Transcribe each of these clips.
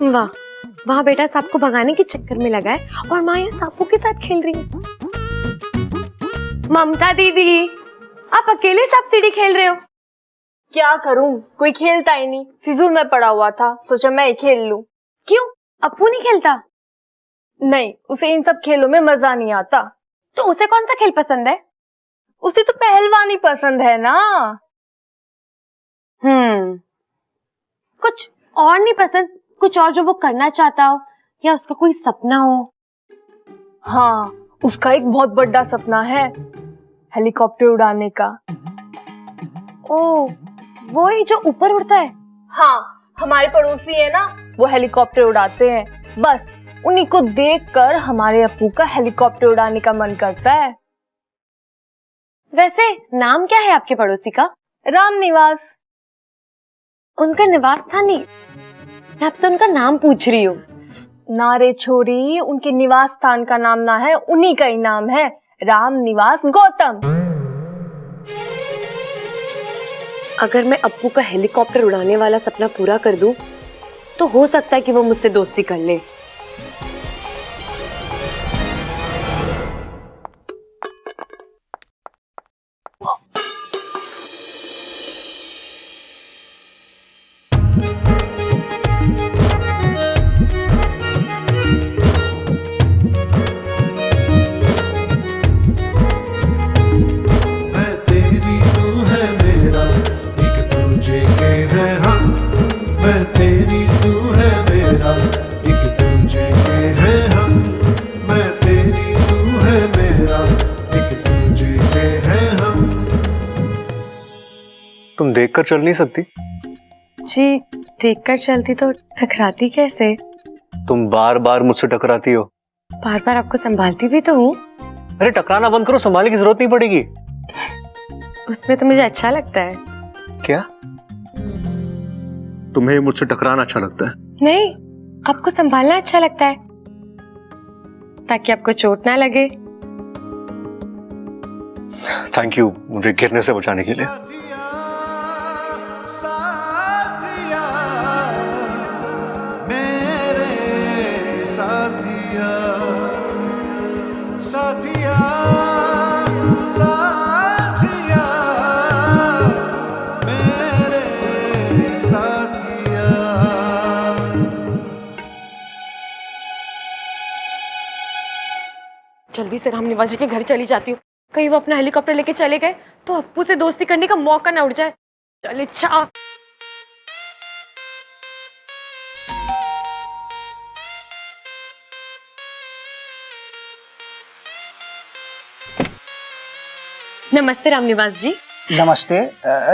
वाह, वहाँ बेटा सांप को भगाने के चक्कर में लगा है और माँ यहाँ सांपों के साथ खेल रही है। ममता दीदी, आप अकेले सांप सीढ़ी खेल रहे हो? क्या करूं, कोई खेलता ही नहीं, फिजूल में पड़ा हुआ था, सोचा मैं ही खेल लूं। क्यों, अप्पू नहीं खेलता? नहीं, उसे इन सब खेलों में मजा नहीं आता। तो उसे कौन सा खेल पसंद है? उसे तो पहलवानी पसंद है ना। कुछ और नहीं पसंद? कुछ और जो वो करना चाहता हो या उसका कोई सपना हो? हाँ, उसका एक बहुत बड़ा सपना है, हेलीकॉप्टर उड़ाने का। ओह, वो ही जो ऊपर उड़ता है? हाँ, हमारे पड़ोसी है ना, वो हेलीकॉप्टर उड़ाते हैं। बस उन्हीं को देखकर हमारे अप्पू का हेलीकॉप्टर उड़ाने का मन करता है। वैसे नाम क्या है आपके पड़ोसी का? राम निवास। उनका निवास स्थान नहीं, मैं आपसे उनका नाम पूछ रही हूँ। ना रे छोरी, उनके निवास स्थान का नाम ना है, उन्हीं का ही नाम है, राम निवास गौतम। अगर मैं अप्पू का हेलीकॉप्टर उड़ाने वाला सपना पूरा कर दूं, तो हो सकता है कि वो मुझसे दोस्ती कर ले। तुम देखकर चल नहीं सकती? जी, देखकर चलती तो टकराती कैसे? तुम बार बार मुझसे टकराती हो। बार बार आपको संभालती भी तो हूँ। अरे टकराना बंद करो, संभालने की जरूरत नहीं पड़ेगी। उसमें तो मुझे अच्छा लगता है। क्या? तुम्हें मुझसे टकराना अच्छा लगता है? नहीं, आपको संभालना अच्छा लगता है, ताकि आपको चोट ना लगे। थैंक यू मुझे गिरने से बचाने के लिए। साथिया, साथिया, मेरे साथिया। जल्दी से राम निवास जी के घर चली जाती हूँ, कहीं वो अपना हेलीकॉप्टर लेके चले गए तो अप्पू से दोस्ती करने का मौका ना उड़ जाए। चल अच्छा। नमस्ते राम निवास जी। नमस्ते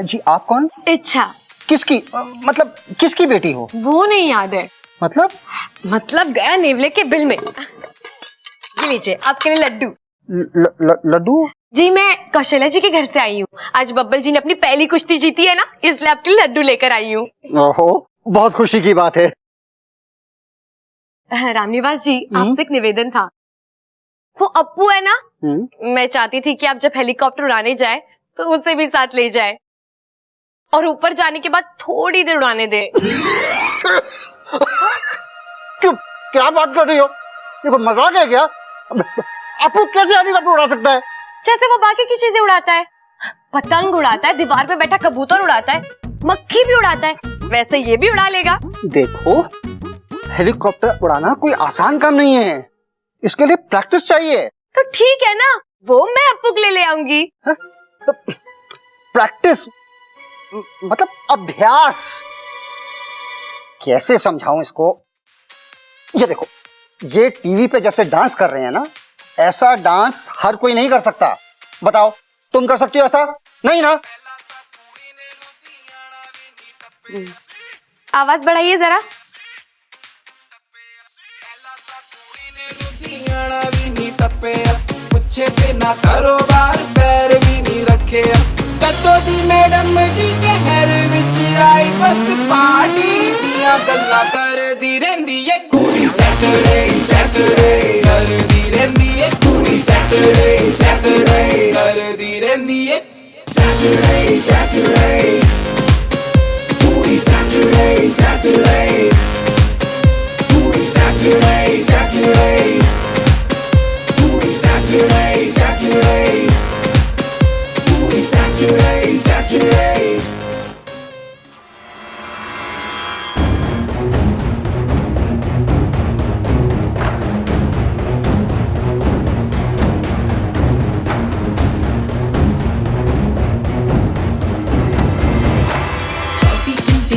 जी, आप कौन? इच्छा। किसकी, मतलब किसकी बेटी हो? वो नहीं याद है। मतलब गया नेवले के बिल में। ये लीजिए आपके लिए लड्डू। लड्डू? जी, मैं कौशल्या जी के घर से आई हूँ। आज बब्बल जी ने अपनी पहली कुश्ती जीती है ना, इसलिए आपके लिए लड्डू लेकर आई हूँ। ओहो, बहुत खुशी की बात है। राम निवास जी, आपसे एक निवेदन था। वो अप्पू है ना, मैं चाहती थी कि आप जब हेलीकॉप्टर उड़ाने जाए तो उसे भी साथ ले जाए और ऊपर जाने के बाद थोड़ी देर उड़ाने दे। क्या बात कर रही हो? ये कोई मजाक है क्या? अप्पू कैसे हेलीकॉप्टर उड़ा सकता है? जैसे वो बाकी की चीजें उड़ाता है, पतंग उड़ाता है, दीवार पे बैठा कबूतर उड़ाता है, मक्खी भी उड़ाता है, वैसे ये भी उड़ा लेगा। देखो, हेलीकॉप्टर उड़ाना कोई आसान काम नहीं है, इसके लिए प्रैक्टिस चाहिए। तो ठीक है ना, वो मैं अप्पू के लिए ले आऊंगी। तो प्रैक्टिस मतलब अभ्यास। कैसे समझाऊं इसको? ये देखो, ये टीवी पे जैसे डांस कर रहे हैं ना, ऐसा डांस हर कोई नहीं कर सकता। बताओ, तुम कर सकती हो ऐसा? नहीं ना? आवाज बढ़ाइए जरा। पूछे बिना कारोबार पैर भी नहीं रखे, कदों दी मैडम जी शहर विच आई, बस पार्टी दियां गल्लां करदी रहिंदी है। कुड़ी सैटरडे सैटरडे करदी रहिंदी है, कुड़ी सैटरडे सैटरडे करदी रहिंदी है। सैटरडे सैटरडे, कुड़ी Saturday Saturday Saturday, Saturday. Booty Saturday, Saturday. Booty Saturday, Saturday.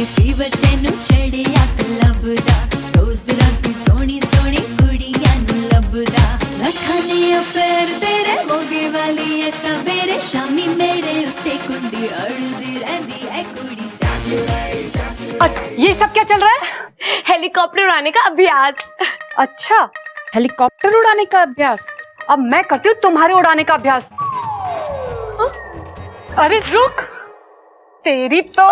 Fever तेनू चढ़िया लभदा रोज रात सोनी सोनी कुड़िया नू लभदा रखाने अफेर तेरे मोगे वाली है सवेरे शामी मेरे उत्ते कुंडी अड़दी रहंदी है कुड़ी Saturday, ये सब क्या चल रहा है? हेलीकॉप्टर उड़ाने का अभ्यास। अच्छा, हेलीकॉप्टर उड़ाने का अभ्यास। अब मैं करती हूँ तुम्हारे उड़ाने का अभ्यास। हाँ? अरे रुक, तेरी तो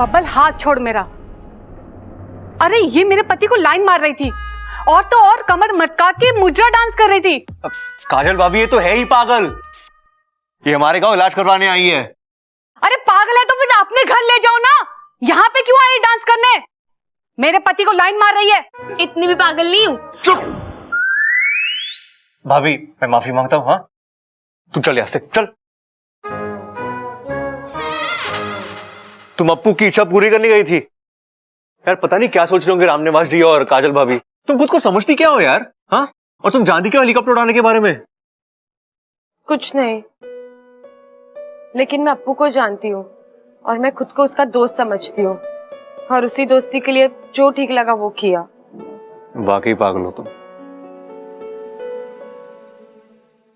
बब्बल, हाथ छोड़ मेरा। अरे ये मेरे पति को लाइन मार रही थी और तो और कमर मटका के मुजरा डांस कर रही थी। काजल भाभी ये तो है ही पागल। ये हमारे गांव इलाज करवाने आई है। अरे पागल है तो फिर अपने घर ले जाओ ना, यहाँ पे क्यों आई डांस करने? मेरे पति को लाइन मार रही है। इतनी भी पागल नहीं हूँ। चुप भाभी, मैं माफी मांगता हूँ। हाँ, तू चल यहाँ से, चल। तुम अप्पू की इच्छा पूरी करने गई थी। यार पता नहीं क्या सोच रहे होंगे रामनिवास जी और काजल भाभी। तुम खुद को समझती क्या हो यार? हाँ, और तुम जानती क्या हेलीकॉप्टर उड़ाने के बारे में? कुछ नहीं, लेकिन मैं अप्पू को जानती हूँ और मैं खुद को उसका दोस्त समझती हूँ और उसी दोस्ती के लिए जो ठीक लगा वो किया। वाकई पागल हो तुम।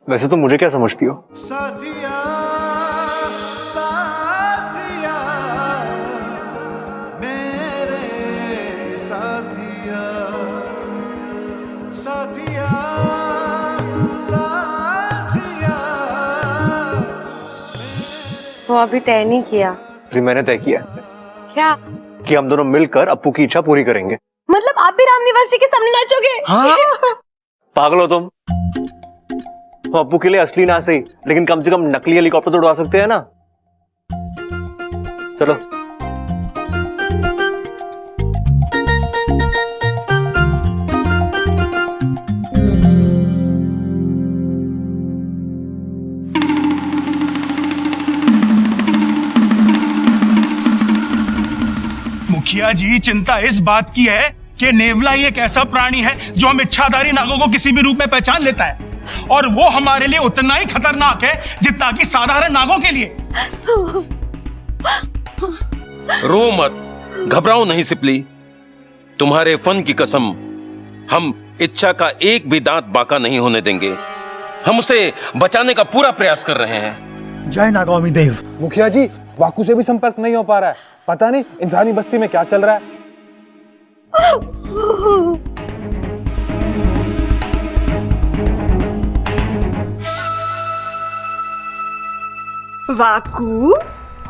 वैसे तुम मुझे क्या समझती हो? साथिया साथिया मेरे साथिया साथिया साथिया। वो अभी तय नहीं किया। फिर मैंने तय किया क्या? कि हम दोनों मिलकर अप्पू की इच्छा पूरी करेंगे। मतलब आप भी रामनिवास जी के सामने नाचोगे? हाँ? पागल हो तुम। हम अप्पू के लिए असली ना सही, लेकिन कम से कम नकली हेलीकॉप्टर तो उड़ा सकते हैं ना। चलो। मुखिया जी, चिंता इस बात की है कि नेवला ही एक ऐसा प्राणी है जो हम इच्छाधारी नागों को किसी भी रूप में पहचान लेता है, और वो हमारे लिए उतना ही खतरनाक है जितना कि साधारण नागों के लिए। रो मत, घबराओ नहीं सिपली। तुम्हारे फन की कसम, हम इच्छा का एक भी दांत बाका नहीं होने देंगे। हम उसे बचाने का पूरा प्रयास कर रहे हैं। जय नागामी देव। मुखिया जी, वाकु से भी संपर्क नहीं हो पा रहा है। पता नहीं इंसानी बस्ती में क्या चल रहा है। वाकू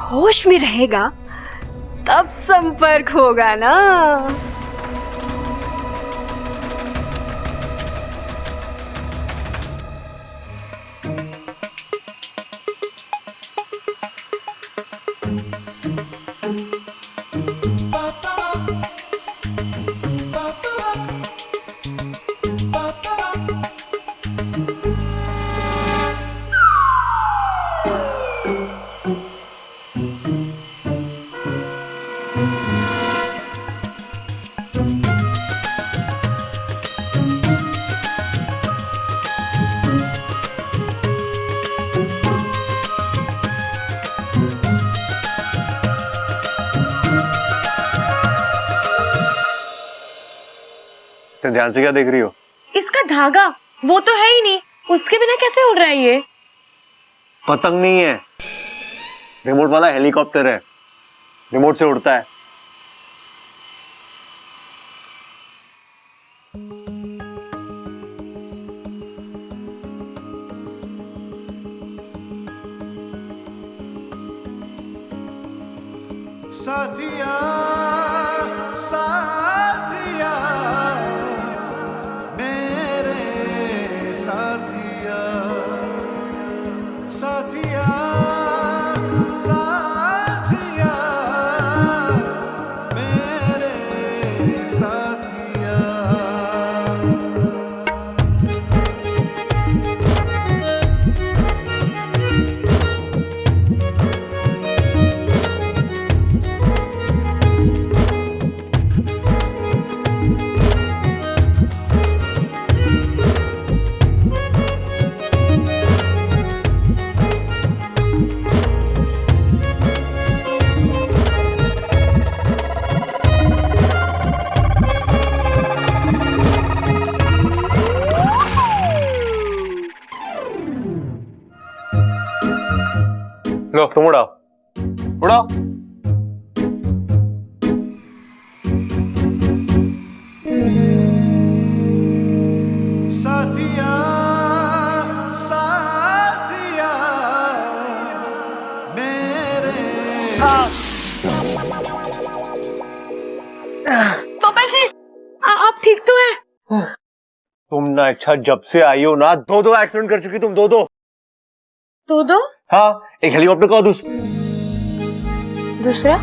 होश में रहेगा तब संपर्क होगा ना। ध्यान से क्या देख रही हो? इसका धागा वो तो है ही नहीं, उसके बिना कैसे उड़ रहा है ये? पतंग नहीं है, रिमोट वाला हेलीकॉप्टर है। रिमोट से उड़ता है। साथिया लो तुम उड़ाओ उड़ाओ। साथिया साथिया मेरे बब्बल जी आप ठीक तो हैं? तुम ना अच्छा जब से आई हो ना दो एक्सीडेंट कर चुकी तुम, दो। हाँ, एक हेलीकॉप्टर का और दूसरा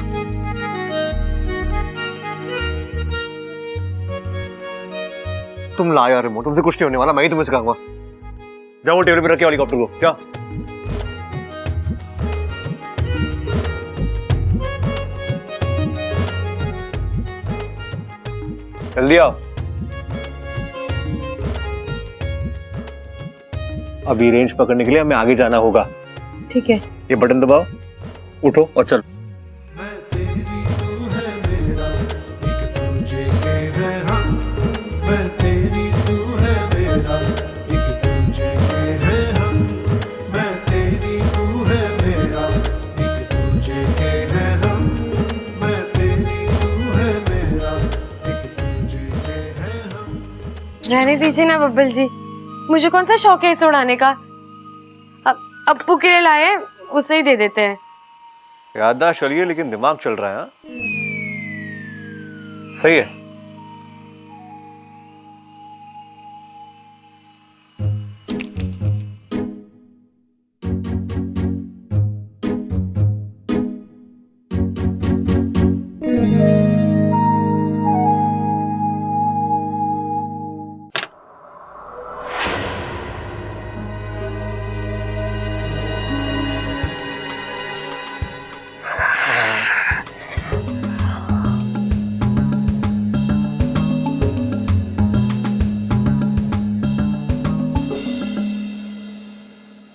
तुम ला यार रिमोट, तुमसे कुछ नहीं होने वाला, मैं ही तुम्हें सिखाऊंगा। जाओ वो टेबल पे रखिए हेलीकॉप्टर को, जा। जल्दी आओ। अभी रेंज पकड़ने के लिए हमें आगे जाना होगा। ठीक है। ये बटन दबाओ, उठो और चलो। रहने दीजिए ना बब्बल जी, मुझे कौन सा शौक है इसे उड़ाने का। अप्पू के लिए लाए हैं, उसे ही दे देते हैं। याददाश्त चलिए लेकिन दिमाग चल रहा है। हाँ सही है।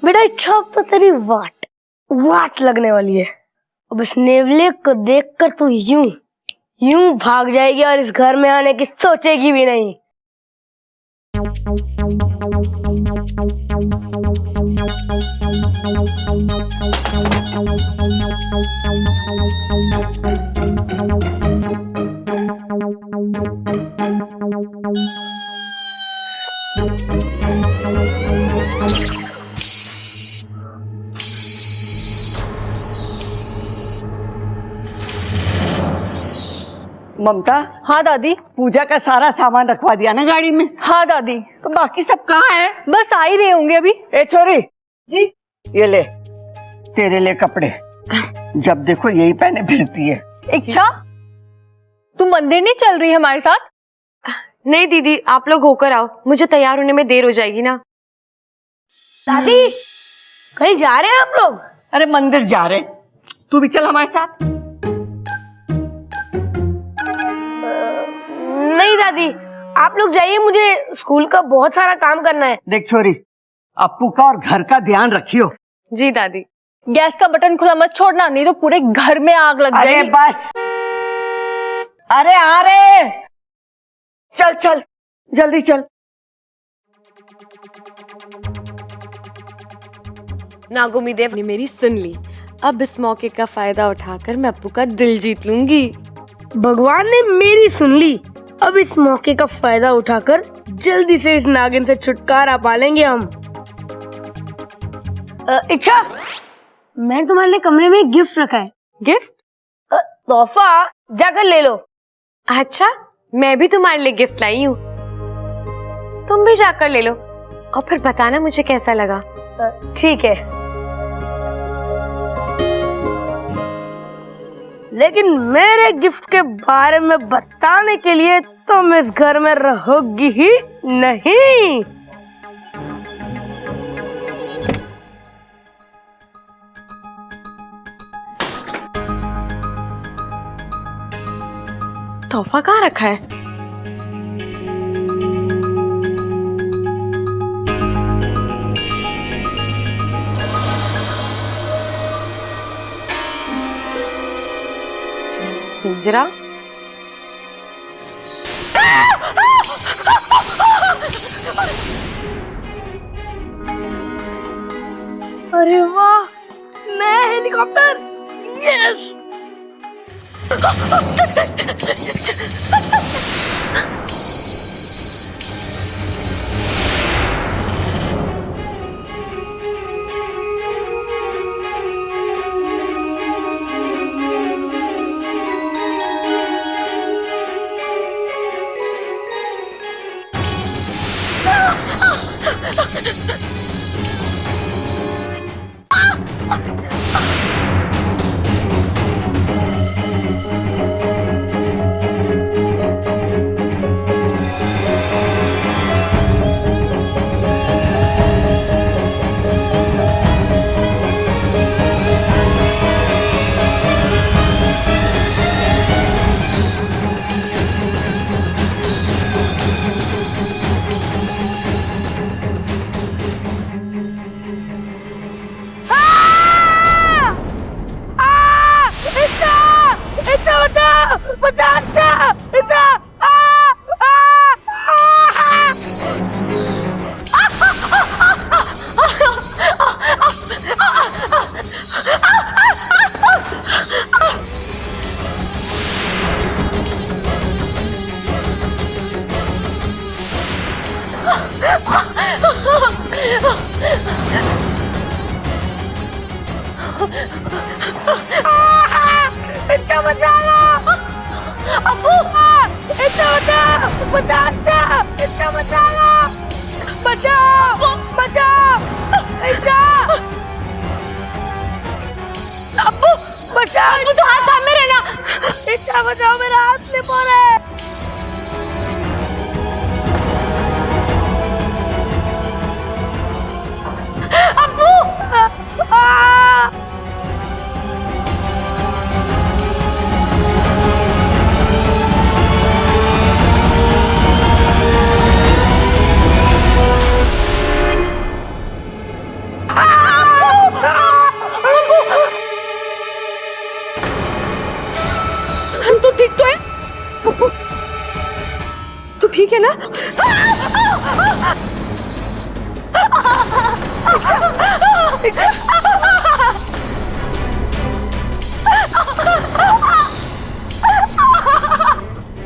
बेटा अच्छा अब तो तेरी वाट लगने वाली है। अब इस नेवले को देखकर तू यूं भाग जाएगी और इस घर में आने की सोचेगी भी नहीं। ममता, हाँ दादी। पूजा का सारा सामान रखवा दिया ना गाड़ी में? हाँ दादी। तो बाकी सब कहाँ है? बस आ ही रहे होंगे अभी। ए छोरी जी। ये ले तेरे लिए कपड़े, जब देखो यही पहने फिरती है। इच्छा तुम मंदिर नहीं चल रही है हमारे साथ? नहीं दीदी, आप लोग होकर आओ, मुझे तैयार होने में देर हो जाएगी ना। दादी कहीं जा रहे हैं आप लोग? अरे मंदिर जा रहे, तू भी चल हमारे साथ। नहीं दादी, आप लोग जाइए, मुझे स्कूल का बहुत सारा काम करना है। देख छोरी, अप्पू का और घर का ध्यान रखियो। जी दादी। गैस का बटन खुला मत छोड़ना, नहीं तो पूरे घर में आग लग जाएगी। अरे बस, अरे आ रहे, चल चल जल्दी चल। नागोमी देव ने मेरी सुन ली, अब इस मौके का फायदा उठाकर मैं अप्पू का दिल जीत लूंगी। भगवान ने मेरी सुन ली, अब इस मौके का फायदा उठाकर जल्दी से इस नागिन से छुटकारा पा लेंगे हम। इच्छा, मैंने तुम्हारे लिए कमरे में एक गिफ्ट रखा है। गिफ्ट? तोहफा जाकर ले लो। अच्छा, मैं भी तुम्हारे लिए गिफ्ट लाई हूँ, तुम भी जाकर ले लो और फिर बताना मुझे कैसा लगा। ठीक है, लेकिन मेरे गिफ्ट के बारे में बताने के लिए तुम इस घर में रहोगी ही नहीं। तोहफा कहाँ रखा है? पिंजरा? अरे वाह, मैं हेलीकॉप्टर। यस। इच्छा बचा लो। अब्बू इच्छा बचाओ, बचाओ इच्छा बचा लो, बचाओ बचाओ इच्छा। अब्बू बचाओ, अब्बू तो हाथ थामे रहना। इच्छा बचाओ, मेरा हाथ स्लिप हो रहा है। अब्बू तू ठीक तो है? तू ठीक है ना?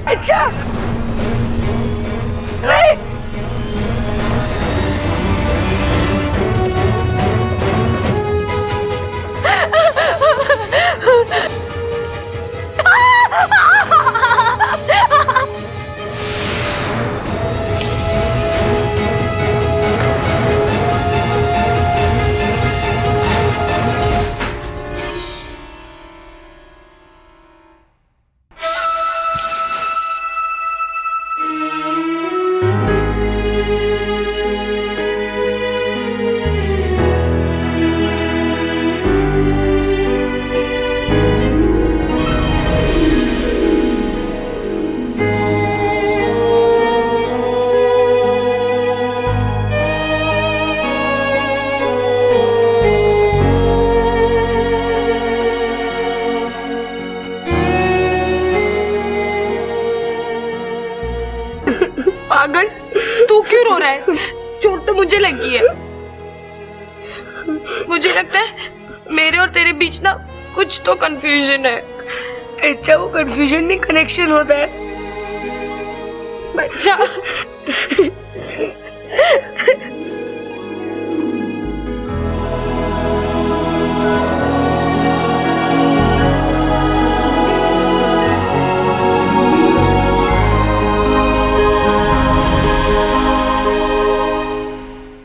अच्छा नहीं। पागल, तू क्यों रो रहा है? चोट तो मुझे लगी है। मुझे लगता है मेरे और तेरे बीच ना कुछ तो कंफ्यूजन है। अच्छा वो कंफ्यूजन नहीं, कनेक्शन होता है। बच्चा